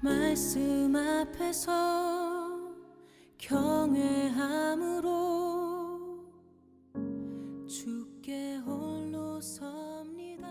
말씀 앞에서 경외함으로 주께 홀로 섭니다.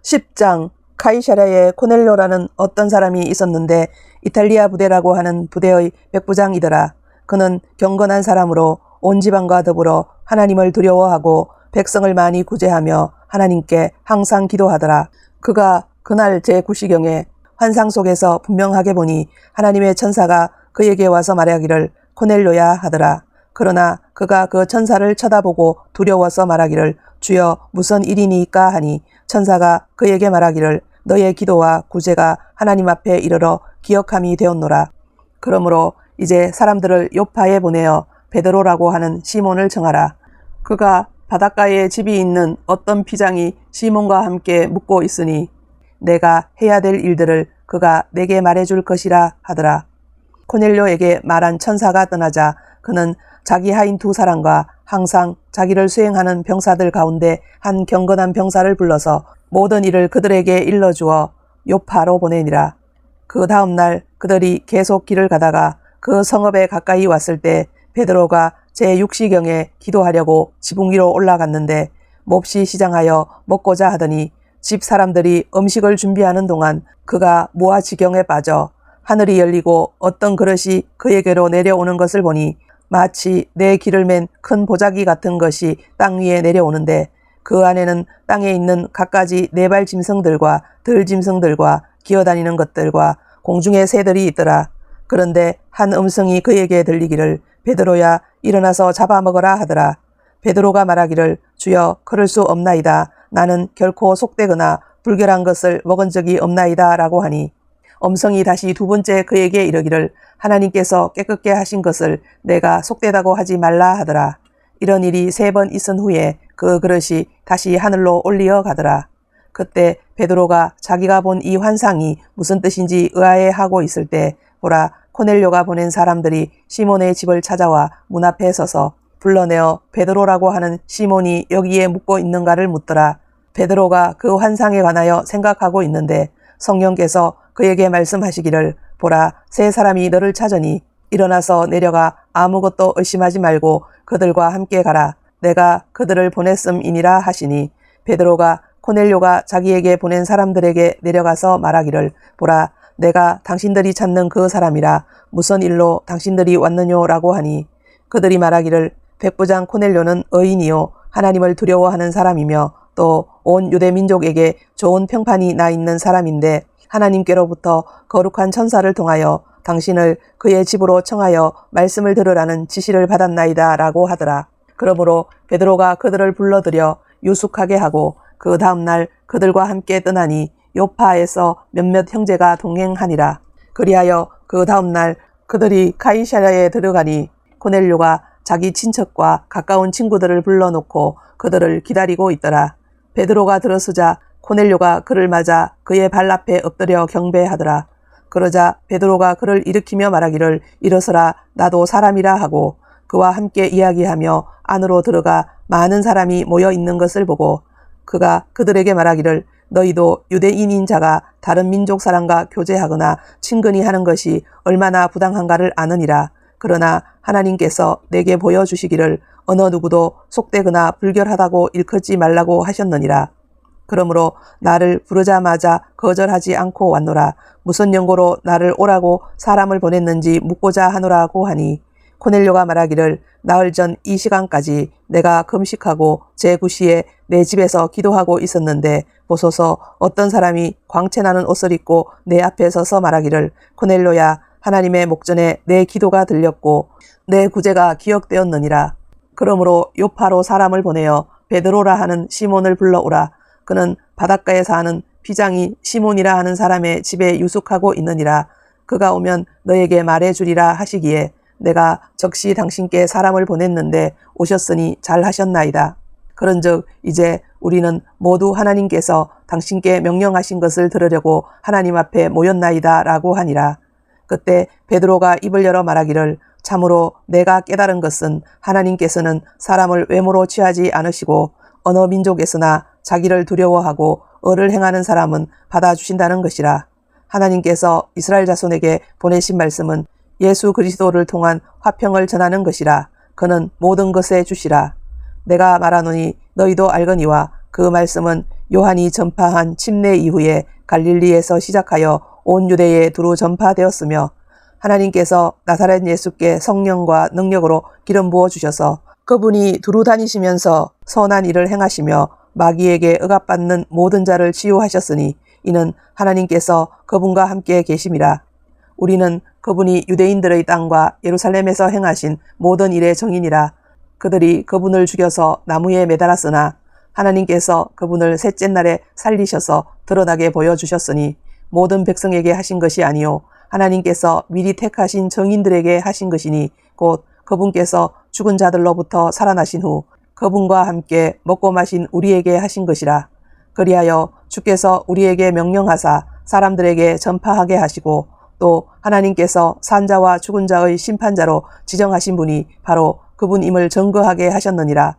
10장 카이사랴에 코넬료라는 어떤 사람이 있었는데 이탈리아 부대라고 하는 부대의 백부장이더라. 그는 경건한 사람으로 온 지방과 더불어 하나님을 두려워하고 백성을 많이 구제하며 하나님께 항상 기도하더라. 그가 그날 제9시경에 환상 속에서 분명하게 보니 하나님의 천사가 그에게 와서 말하기를 코넬료야 하더라. 그러나 그가 그 천사를 쳐다보고 두려워서 말하기를 주여 무슨 일이니까 하니 천사가 그에게 말하기를 너의 기도와 구제가 하나님 앞에 이르러 기억함이 되었노라. 그러므로 이제 사람들을 요파에 보내어 베드로라고 하는 시몬을 청하라. 그가 바닷가에 집이 있는 어떤 피장이 시몬과 함께 묵고 있으니 내가 해야 될 일들을 그가 내게 말해줄 것이라 하더라. 코넬료에게 말한 천사가 떠나자 그는 자기 하인 두 사람과 항상 자기를 수행하는 병사들 가운데 한 경건한 병사를 불러서 모든 일을 그들에게 일러주어 요파로 보내니라. 그 다음날 그들이 계속 길을 가다가 그 성읍에 가까이 왔을 때 베드로가 제6시경에 기도하려고 지붕 위로 올라갔는데 몹시 시장하여 먹고자 하더니 집 사람들이 음식을 준비하는 동안 그가 무아지경에 빠져 하늘이 열리고 어떤 그릇이 그에게로 내려오는 것을 보니 마치 내 길을 맨 큰 보자기 같은 것이 땅 위에 내려오는데 그 안에는 땅에 있는 갖가지 네발 짐승들과 들짐승들과 기어다니는 것들과 공중의 새들이 있더라. 그런데 한 음성이 그에게 들리기를 베드로야 일어나서 잡아먹어라 하더라. 베드로가 말하기를 주여 그럴 수 없나이다. 나는 결코 속되거나 불결한 것을 먹은 적이 없나이다 라고 하니 음성이 다시 두 번째 그에게 이르기를 하나님께서 깨끗게 하신 것을 내가 속되다고 하지 말라 하더라. 이런 일이 3번 있은 후에 그 그릇이 다시 하늘로 올리어 가더라. 그때 베드로가 자기가 본 이 환상이 무슨 뜻인지 의아해하고 있을 때 보라 코넬료가 보낸 사람들이 시몬의 집을 찾아와 문 앞에 서서 불러내어 베드로라고 하는 시몬이 여기에 묵고 있는가를 묻더라. 베드로가 그 환상에 관하여 생각하고 있는데 성령께서 그에게 말씀하시기를 보라 세 사람이 너를 찾으니 일어나서 내려가 아무것도 의심하지 말고 그들과 함께 가라. 내가 그들을 보냈음이니라 하시니 베드로가 코넬료가 자기에게 보낸 사람들에게 내려가서 말하기를 보라 내가 당신들이 찾는 그 사람이라 무슨 일로 당신들이 왔느냐라고 하니 그들이 말하기를 백부장 코넬료는 의인이요 하나님을 두려워하는 사람이며 또 온 유대 민족에게 좋은 평판이 나 있는 사람인데 하나님께로부터 거룩한 천사를 통하여 당신을 그의 집으로 청하여 말씀을 들으라는 지시를 받았나이다 라고 하더라. 그러므로 베드로가 그들을 불러들여 유숙하게 하고 그 다음날 그들과 함께 떠나니 요파에서 몇몇 형제가 동행하니라. 그리하여 그 다음날 그들이 카이사랴에 들어가니 코넬료가 자기 친척과 가까운 친구들을 불러놓고 그들을 기다리고 있더라. 베드로가 들어서자 코넬료가 그를 맞아 그의 발 앞에 엎드려 경배하더라. 그러자 베드로가 그를 일으키며 말하기를 일어서라 나도 사람이라 하고 그와 함께 이야기하며 안으로 들어가 많은 사람이 모여 있는 것을 보고 그가 그들에게 말하기를 너희도 유대인인 자가 다른 민족 사람과 교제하거나 친근히 하는 것이 얼마나 부당한가를 아느니라. 그러나 하나님께서 내게 보여주시기를 어느 누구도 속되거나 불결하다고 일컫지 말라고 하셨느니라. 그러므로 나를 부르자마자 거절하지 않고 왔노라. 무슨 연고로 나를 오라고 사람을 보냈는지 묻고자 하노라고 하니 코넬료가 말하기를 나흘 전 이 시간까지 내가 금식하고 제9시에 내 집에서 기도하고 있었는데 보소서 어떤 사람이 광채나는 옷을 입고 내 앞에 서서 말하기를 코넬료야 하나님의 목전에 내 기도가 들렸고 내 구제가 기억되었느니라. 그러므로 요파로 사람을 보내어 베드로라 하는 시몬을 불러오라. 그는 바닷가에 사는 피장이 시몬이라 하는 사람의 집에 유숙하고 있느니라. 그가 오면 너에게 말해주리라 하시기에 내가 적시 당신께 사람을 보냈는데 오셨으니 잘하셨나이다. 그런즉 이제 우리는 모두 하나님께서 당신께 명령하신 것을 들으려고 하나님 앞에 모였나이다 라고 하니라. 그때 베드로가 입을 열어 말하기를 참으로 내가 깨달은 것은 하나님께서는 사람을 외모로 취하지 않으시고 어느 민족에서나 자기를 두려워하고 을을 행하는 사람은 받아주신다는 것이라. 하나님께서 이스라엘 자손에게 보내신 말씀은 예수 그리스도를 통한 화평을 전하는 것이라. 그는 모든 것의 주시라. 내가 말하노니 너희도 알거니와 그 말씀은 요한이 전파한 침례 이후에 갈릴리에서 시작하여 온 유대에 두루 전파되었으며 하나님께서 나사렛 예수께 성령과 능력으로 기름 부어 주셔서 그분이 두루 다니시면서 선한 일을 행하시며 마귀에게 억압받는 모든 자를 치유하셨으니 이는 하나님께서 그분과 함께 계심이라. 우리는 그분이 유대인들의 땅과 예루살렘에서 행하신 모든 일의 정인이라. 그들이 그분을 죽여서 나무에 매달았으나 하나님께서 그분을 셋째 날에 살리셔서 드러나게 보여주셨으니 모든 백성에게 하신 것이 아니요 하나님께서 미리 택하신 정인들에게 하신 것이니 곧 그분께서 죽은 자들로부터 살아나신 후 그분과 함께 먹고 마신 우리에게 하신 것이라. 그리하여 주께서 우리에게 명령하사 사람들에게 전파하게 하시고 또 하나님께서 산자와 죽은 자의 심판자로 지정하신 분이 바로 그분임을 증거하게 하셨느니라.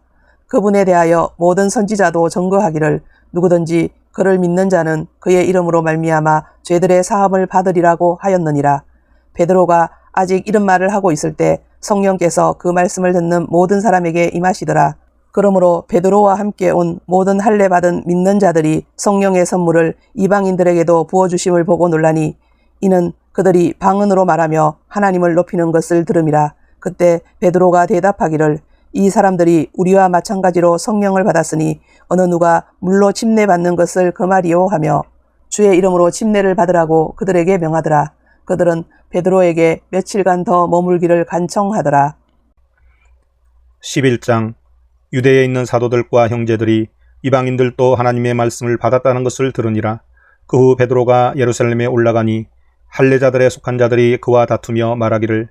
그분에 대하여 모든 선지자도 증거하기를 누구든지 그를 믿는 자는 그의 이름으로 말미암아 죄들의 사함을 받으리라고 하였느니라. 베드로가 아직 이런 말을 하고 있을 때 성령께서 그 말씀을 듣는 모든 사람에게 임하시더라. 그러므로 베드로와 함께 온 모든 할례 받은 믿는 자들이 성령의 선물을 이방인들에게도 부어주심을 보고 놀라니 이는 그들이 방언으로 말하며 하나님을 높이는 것을 들음이라. 그때 베드로가 대답하기를 이 사람들이 우리와 마찬가지로 성령을 받았으니 어느 누가 물로 침례받는 것을 금하리요 하며 주의 이름으로 침례를 받으라고 그들에게 명하더라. 그들은 베드로에게 며칠간 더 머물기를 간청하더라. 11장 유대에 있는 사도들과 형제들이 이방인들도 하나님의 말씀을 받았다는 것을 들으니라. 그 후 베드로가 예루살렘에 올라가니 할례자들에 속한 자들이 그와 다투며 말하기를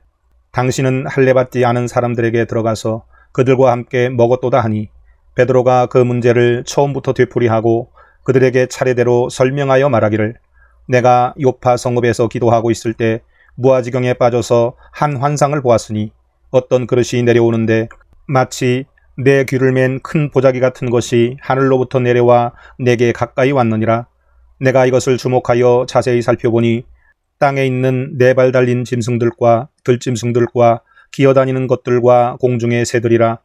당신은 할례받지 않은 사람들에게 들어가서 그들과 함께 먹었도다 하니 베드로가 그 문제를 처음부터 되풀이하고 그들에게 차례대로 설명하여 말하기를 내가 요파 성읍에서 기도하고 있을 때 무아지경에 빠져서 한 환상을 보았으니 어떤 그릇이 내려오는데 마치 내 귀를 맨 큰 보자기 같은 것이 하늘로부터 내려와 내게 가까이 왔느니라. 내가 이것을 주목하여 자세히 살펴보니 땅에 있는 네 발 달린 짐승들과 들짐승들과 기어다니는 것들과 공중의 새들이라.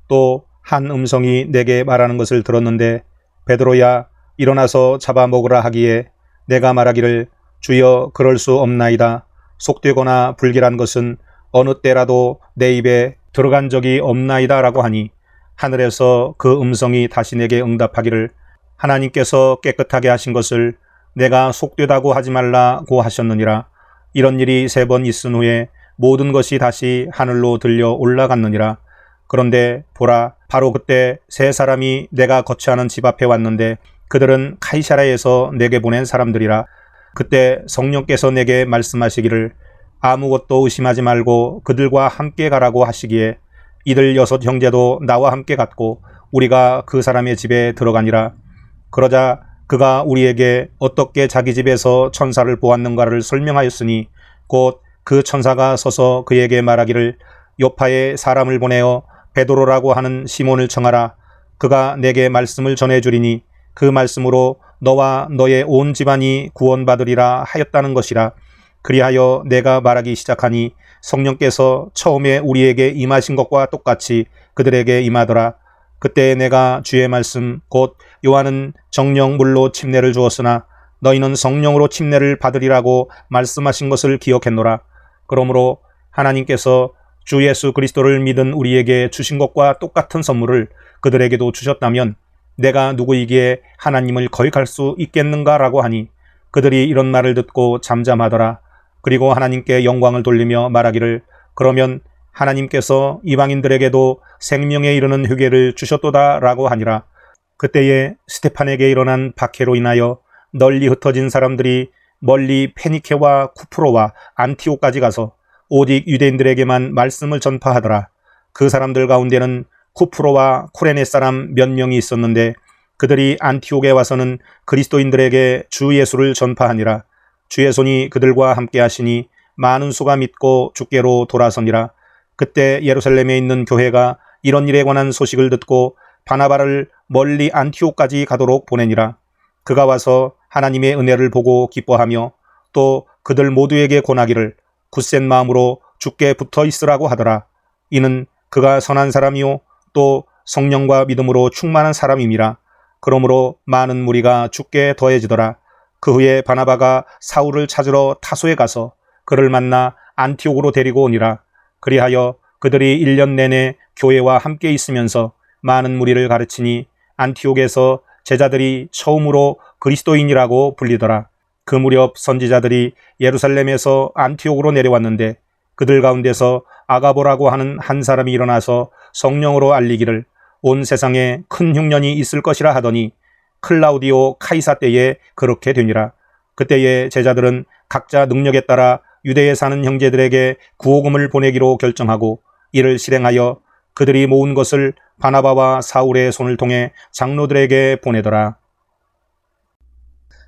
또 한 음성이 내게 말하는 것을 들었는데 베드로야 일어나서 잡아먹으라 하기에 내가 말하기를 주여 그럴 수 없나이다. 속되거나 불길한 것은 어느 때라도 내 입에 들어간 적이 없나이다 라고 하니 하늘에서 그 음성이 다시 내게 응답하기를 하나님께서 깨끗하게 하신 것을 내가 속되다고 하지 말라고 하셨느니라. 이런 일이 3번 있은 후에 모든 것이 다시 하늘로 들려 올라갔느니라. 그런데 보라 바로 그때 3사람이 내가 거처하는 집 앞에 왔는데 그들은 카이사랴에서 내게 보낸 사람들이라. 그때 성령께서 내게 말씀하시기를 아무것도 의심하지 말고 그들과 함께 가라고 하시기에 이들 6 형제도 나와 함께 갔고 우리가 그 사람의 집에 들어가니라. 그러자 그가 우리에게 어떻게 자기 집에서 천사를 보았는가를 설명하였으니 곧 그 천사가 서서 그에게 말하기를 요파에 사람을 보내어 베드로라고 하는 시몬을 청하라. 그가 내게 말씀을 전해주리니 그 말씀으로 너와 너의 온 집안이 구원받으리라 하였다는 것이라. 그리하여 내가 말하기 시작하니 성령께서 처음에 우리에게 임하신 것과 똑같이 그들에게 임하더라. 그때 내가 주의 말씀 곧 요한은 정령 물로 침례를 주었으나 너희는 성령으로 침례를 받으리라고 말씀하신 것을 기억했노라. 그러므로 하나님께서 주 예수 그리스도를 믿은 우리에게 주신 것과 똑같은 선물을 그들에게도 주셨다면 내가 누구이기에 하나님을 거역할 수 있겠는가라고 하니 그들이 이런 말을 듣고 잠잠하더라. 그리고 하나님께 영광을 돌리며 말하기를 그러면 하나님께서 이방인들에게도 생명에 이르는 회개를 주셨도다 라고 하니라. 그때에 스테판에게 일어난 박해로 인하여 널리 흩어진 사람들이 멀리 페니케와 쿠프로와 안티오까지 가서 오직 유대인들에게만 말씀을 전파하더라. 그 사람들 가운데는 쿠프로와 쿠레네 사람 몇 명이 있었는데 그들이 안티옥에 와서는 그리스도인들에게 주 예수를 전파하니라. 주의 손이 그들과 함께 하시니 많은 수가 믿고 주께로 돌아서니라. 그때 예루살렘에 있는 교회가 이런 일에 관한 소식을 듣고 바나바를 멀리 안티옥까지 가도록 보내니라. 그가 와서 하나님의 은혜를 보고 기뻐하며 또 그들 모두에게 권하기를 굳센 마음으로 주께 붙어 있으라고 하더라. 이는 그가 선한 사람이요 또 성령과 믿음으로 충만한 사람임이라. 그러므로 많은 무리가 주께 더해지더라. 그 후에 바나바가 사울을 찾으러 타소에 가서 그를 만나 안티옥으로 데리고 오니라. 그리하여 그들이 1년 내내 교회와 함께 있으면서 많은 무리를 가르치니 안티옥에서 제자들이 처음으로 그리스도인이라고 불리더라. 그 무렵 선지자들이 예루살렘에서 안티옥으로 내려왔는데 그들 가운데서 아가보라고 하는 한 사람이 일어나서 성령으로 알리기를 온 세상에 큰 흉년이 있을 것이라 하더니 클라우디오 카이사 때에 그렇게 되니라. 그때에 제자들은 각자 능력에 따라 유대에 사는 형제들에게 구호금을 보내기로 결정하고 이를 실행하여 그들이 모은 것을 바나바와 사울의 손을 통해 장로들에게 보내더라.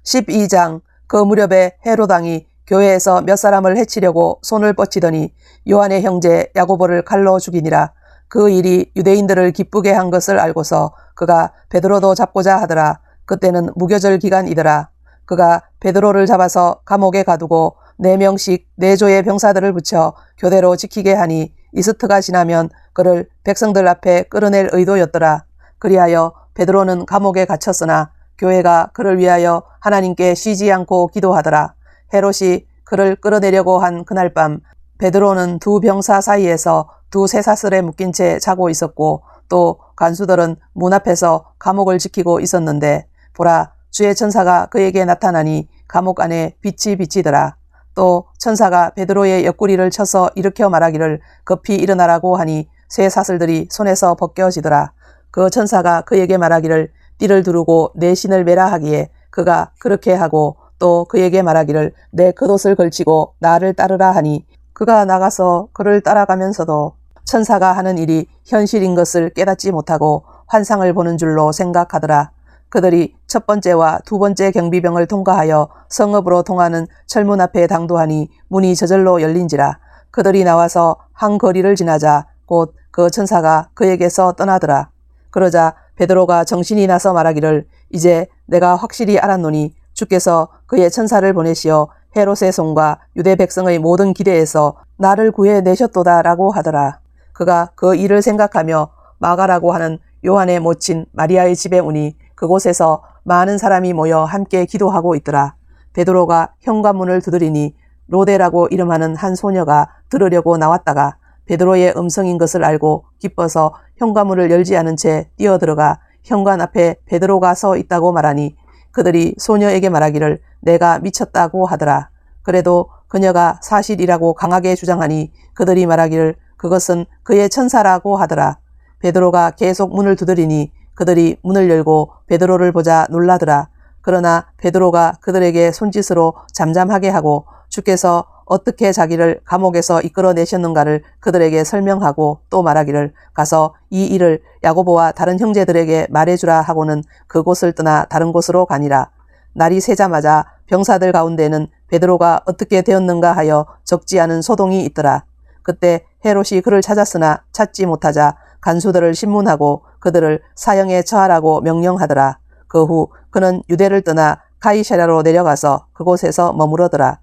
12장. 그 무렵에 헤롯 왕이 교회에서 몇 사람을 해치려고 손을 뻗치더니 요한의 형제 야고보를 칼로 죽이니라. 그 일이 유대인들을 기쁘게 한 것을 알고서 그가 베드로도 잡고자 하더라. 그때는 무교절 기간이더라. 그가 베드로를 잡아서 감옥에 가두고 4명씩 4조의 병사들을 붙여 교대로 지키게 하니 이스트가 지나면 그를 백성들 앞에 끌어낼 의도였더라. 그리하여 베드로는 감옥에 갇혔으나 교회가 그를 위하여 하나님께 쉬지 않고 기도하더라. 헤롯이 그를 끌어내려고 한 그날 밤 베드로는 두 병사 사이에서 두 쇠사슬에 묶인 채 자고 있었고 또 간수들은 문 앞에서 감옥을 지키고 있었는데 보라, 주의 천사가 그에게 나타나니 감옥 안에 빛이 비치더라. 또 천사가 베드로의 옆구리를 쳐서 일으켜 말하기를 급히 일어나라고 하니 쇠사슬들이 손에서 벗겨지더라. 그 천사가 그에게 말하기를 띠를 두르고 내 신을 매라 하기에 그가 그렇게 하고 또 그에게 말하기를 내 겉옷을 걸치고 나를 따르라 하니 그가 나가서 그를 따라가면서도 천사가 하는 일이 현실인 것을 깨닫지 못하고 환상을 보는 줄로 생각하더라. 그들이 첫 번째와 두 번째 경비병을 통과하여 성읍으로 통하는 철문 앞에 당도하니 문이 저절로 열린지라. 그들이 나와서 한 거리를 지나자 곧 그 천사가 그에게서 떠나더라. 그러자 베드로가 정신이 나서 말하기를 이제 내가 확실히 알았노니 주께서 그의 천사를 보내시어 헤롯의 손과 유대 백성의 모든 기대에서 나를 구해내셨도다 라고 하더라. 그가 그 일을 생각하며 마가라고 하는 요한의 모친 마리아의 집에 오니 그곳에서 많은 사람이 모여 함께 기도하고 있더라. 베드로가 현관문을 두드리니 로데라고 이름하는 한 소녀가 들으려고 나왔다가 베드로의 음성인 것을 알고 기뻐서 현관문을 열지 않은 채 뛰어들어가 현관 앞에 베드로가 서 있다고 말하니 그들이 소녀에게 말하기를 내가 미쳤다고 하더라. 그래도 그녀가 사실이라고 강하게 주장하니 그들이 말하기를 그것은 그의 천사라고 하더라. 베드로가 계속 문을 두드리니 그들이 문을 열고 베드로를 보자 놀라더라. 그러나 베드로가 그들에게 손짓으로 잠잠하게 하고 주께서 어떻게 자기를 감옥에서 이끌어내셨는가를 그들에게 설명하고 또 말하기를 가서 이 일을 야고보와 다른 형제들에게 말해주라 하고는 그곳을 떠나 다른 곳으로 가니라. 날이 새자마자 병사들 가운데는 베드로가 어떻게 되었는가 하여 적지 않은 소동이 있더라. 그때 헤롯이 그를 찾았으나 찾지 못하자 간수들을 신문하고 그들을 사형에 처하라고 명령하더라. 그 후 그는 유대를 떠나 가이사랴로 내려가서 그곳에서 머무르더라.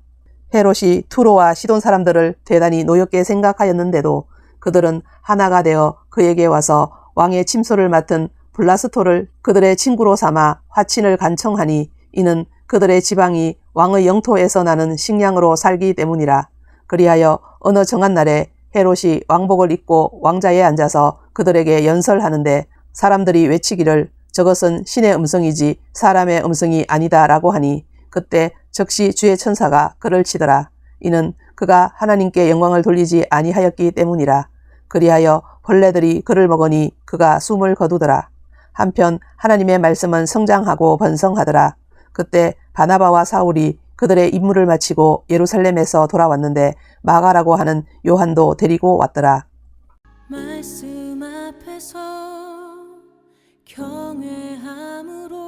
헤롯이 투로와 시돈 사람들을 대단히 노엽게 생각하였는데도 그들은 하나가 되어 그에게 와서 왕의 침소를 맡은 블라스토를 그들의 친구로 삼아 화친을 간청하니 이는 그들의 지방이 왕의 영토에서 나는 식량으로 살기 때문이라. 그리하여 어느 정한 날에 헤롯이 왕복을 입고 왕자에 앉아서 그들에게 연설하는데 사람들이 외치기를 저것은 신의 음성이지 사람의 음성이 아니다 라고 하니 그때 즉시 주의 천사가 그를 치더라. 이는 그가 하나님께 영광을 돌리지 아니하였기 때문이라. 그리하여 벌레들이 그를 먹으니 그가 숨을 거두더라. 한편 하나님의 말씀은 성장하고 번성하더라. 그때 바나바와 사울이 그들의 임무를 마치고 예루살렘에서 돌아왔는데 마가라고 하는 요한도 데리고 왔더라. 말씀 앞에서 경외함으로